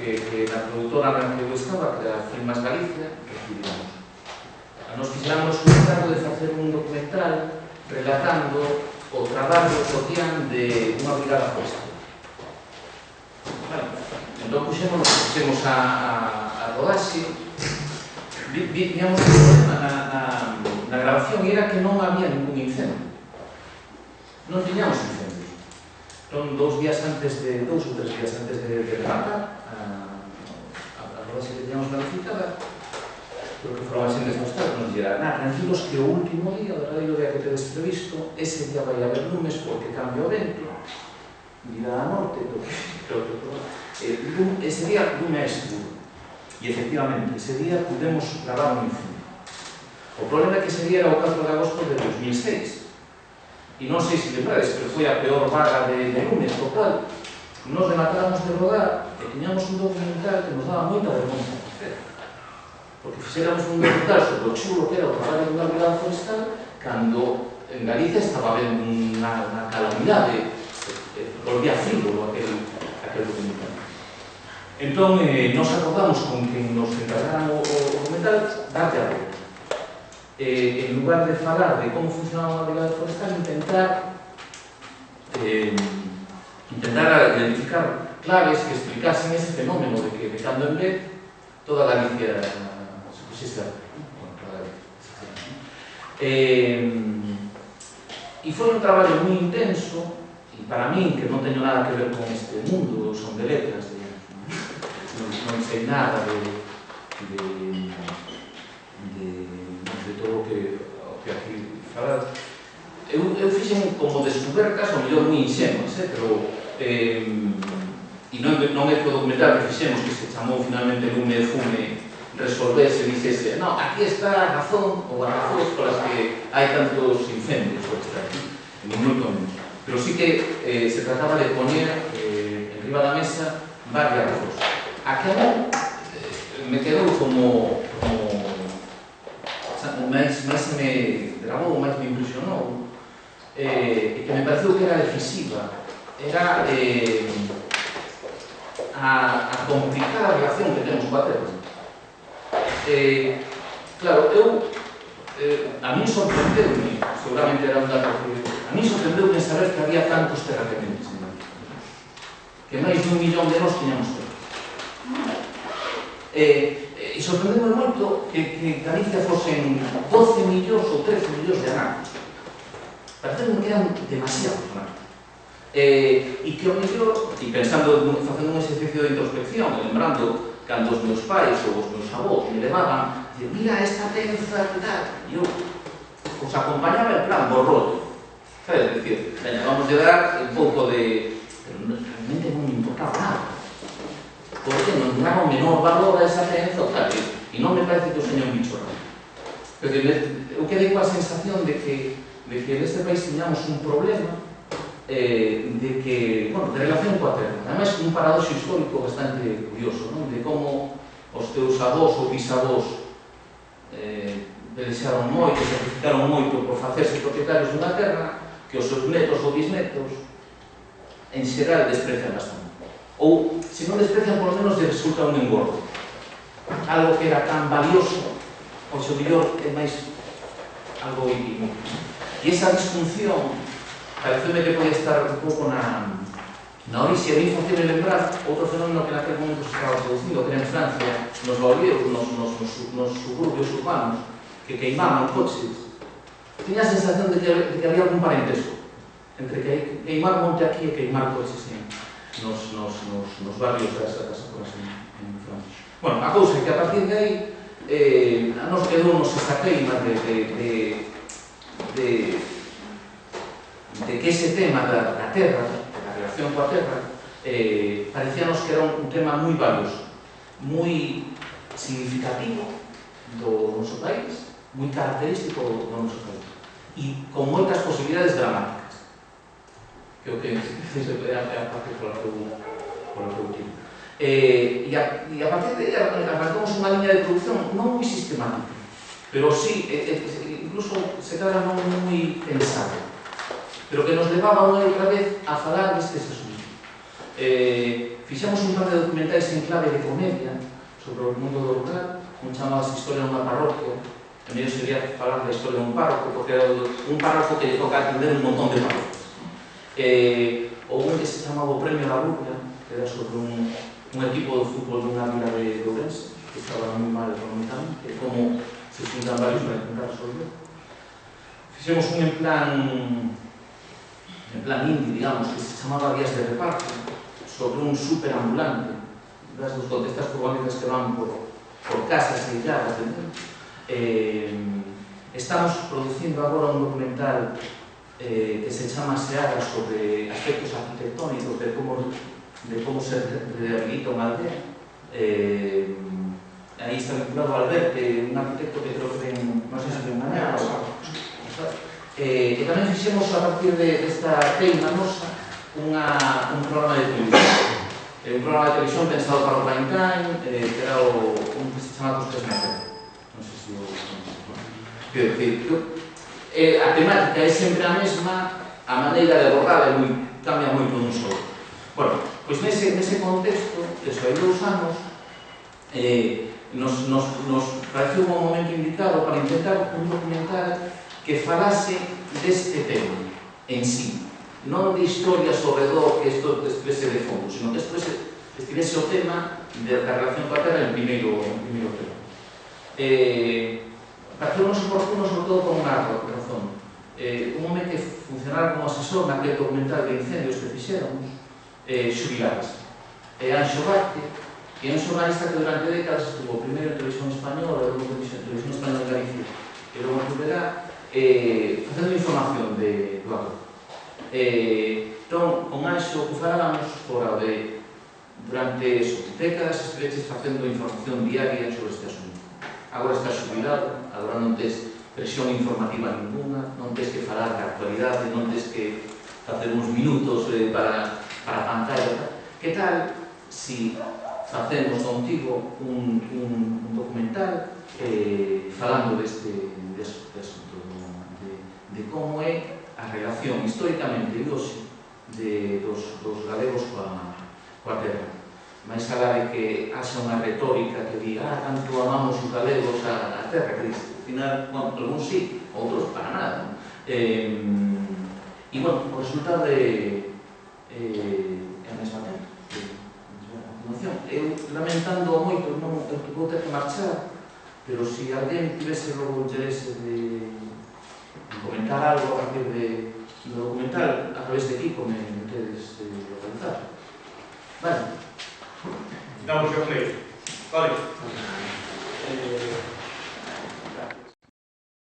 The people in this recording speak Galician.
que na produtora na que eu estaba, que era Filmas Galicia, recibimos. Nos fixamos un encargo de facer un documental relatando o traballo cotián de unha brigada forestal. Entón puxemos a rodaxe, víamos un problema na grabación e era que non había ningún incendio. Non tiñamos incendios. Entón, 2 ou 3 días antes de rematar a rodaxe que tiñamos planificada, creo que foron as xentes do Estado, nos dirá, tranquilos que o último día, o verdadeiro día que tedes previsto, ese día vai haber lumes porque cambia o vento, virá a norte, ese día lume é seguro. E efectivamente, ese día pudemos gravar un incendio. O problema é que ese día era o 4 de agosto de 2006. E non sei se lembrades, pero foi a peor vaga de lumes total. Nos rematáramos de rodar e tiñamos un documental que nos daba moita vergonza facer. Porque fixéramos un documental sobre o chulo que era o traballo dunha brigada forestal cando en Galicia estaba vendo unha calamidade, volvía frívolo aquel documental. Entón, nos acordamos con que nos encargaran o documental darte a volta. En lugar de falar de como funcionaba unha brigada forestal, intentar identificar claves que explicasen ese fenómeno de que de cando en vez toda Galicia se puxese a toda Galicia. E foi un traballo moi intenso e para min, que non teño nada que ver con este mundo, son de letras, non sei nada de todo o que aquí falad. Eu fixen como descobertas, ou mellor moi inxenuas, pero e non é que o documental que fixemos, que se chamou finalmente Lume de Fume, resolvese e dixese, no, aquí está a razón ou as razóns polas que hai tantos incendios por estar aquí, ni moito menos. Pero sí que se trataba de poñer en riba da mesa varias razóns. A que a mí me quedou como máis me grabou, máis me impresionou, e que me pareceu que era decisiva, era a complicada relación que temos coa terra. Claro, a mí sorprendeu-me, seguramente era un dato que a mí sorprendeu-me saber que había tantos terratenientes en Galicia, que máis de 1 millón de nós tiñamos terra. E sorprendeu-me moito que Galicia fosen 12 millóns ou 13 millóns de anacos. Pareceu que eran demasiados anacos. E que o mellor, e pensando, facendo un exercicio de introspección, lembrando cando os meus pais ou os meus avós me levaban, dicir, mira esta penza, tal, e eu os acompañaba en plan borrollo. É dicir, vamos a dar un pouco de... Pero realmente non me importaba nada. Porque non daba o menor valor a esa penza, claro, e non me parece que o señor bicho raro. Pero eu quedei coa sensación de que neste país tiñamos un problema de que, bueno, de relación coa terra. Ademais, un paradoxo histórico bastante curioso, non? De como os teus avós ou bisavós pelexaron moito, sacrificaron moito por facerse propietarios dunha terra que os seus netos ou bisnetos en xeral desprecian bastante. Ou, se non desprecian, por lo menos les resulta un engordo. Algo que era tan valioso, o seu mellor é máis algo inútil. E esa disfunción pareceume que podía estar un pouco na orixe. A mí faceme lembrar outro fenómeno que naquele momento se estaba producindo, que era en Francia, nos barrios, nos suburbios urbanos, que queimaban coches. Tiña a sensación de que había algún parentesco entre queimar monte aquí e queimar coches nos barrios das afueras en Francia. Bueno, a cousa é que a partir de aí a nos quedounos esta queima de que ese tema da terra, da relación coa terra, parecíanos que era un tema moi valioso, moi significativo do noso país, moi característico do noso país, e con moitas posibilidades dramáticas, que o que é a parte pola que eu tiro. E a partir de aí arrancamos unha liña de producción non moi sistemática, pero sí, incluso se cadra non moi pensada, pero que nos levaba unha e outra vez a falar destes asuntos. Fixemos un par de documentais en clave de comedia sobre o mundo do rural, un chamado Historia nunha parroquia, que mellor sería falar da historia dun párroco, porque era un párroco que lle toca atender un montón de parroquias. Ou un que se chamaba o Premio da Rubia, que era sobre un equipo de fútbol dunha vila de Ourense, que estaba moi mal económicamente, como se xuntan varios para intentar resolver. Fixemos un en plan indie, digamos, que se chamaba Días de Reparto, sobre un superambulante, das dos contestas furgonetas que van por casas e illadas, estamos producindo agora un documental que se chama Seara sobre aspectos arquitectónicos de como se rehabilita unha aldea. Aí está vinculado ao Alberte, un arquitecto que creo que ven, non sei se ven mañana. E tamén fixemos a partir desta teima nosa un programa de televisión. Un programa de televisión pensado para o prime time, que era un que se chama Os Tres Metros. Non sei se o... Quero dicir, a temática é sempre a mesma, a maneira de abordar cambia moito dun só. Bueno, pois nese contexto, eso hai 2 anos, nos pareceu un momento indicado para intentar un documental que falase deste tema en sí, non de historias sobre do que isto estivese de fondo, sino que estivese o tema da relación coa terra en primeiro tema. Pareceu-nos oportuno, sobre todo, por unha razón. Un home que funcionara como asesor naquele documental de incendios que fixéramos, xubiladas. Anxo Vázquez, que é un xornalista que durante décadas estuvo primeiro en Televisión Española, logo en Televisión Española de Galicia, e logo en Rubelá, facendo información do agro. Entón, con Anxo, que falábamos fora de, durante décadas, estiveches facendo información diaria sobre este asunto. Agora estás xubilado, agora non tes presión informativa ninguna, non tes que falar da actualidade, non tes que facer uns minutos para a pantalla. Que tal si facemos contigo un documental falando deste asunto, de como é a relación históricamente de hoxe dos galegos coa terra. Mais alá de que haxa unha retórica que diga tanto amamos os galegos a terra, que dice, ao final, algúns sí, outros para nada. E, bueno, o resultado é a mesma terra. Eu, lamentando moito, eu vou ter que marchar, pero se alguén tivese logo interese de comentar algo a partir do documental, a través de Kiko me tedes localizar. Vale. Damos o play. Vale.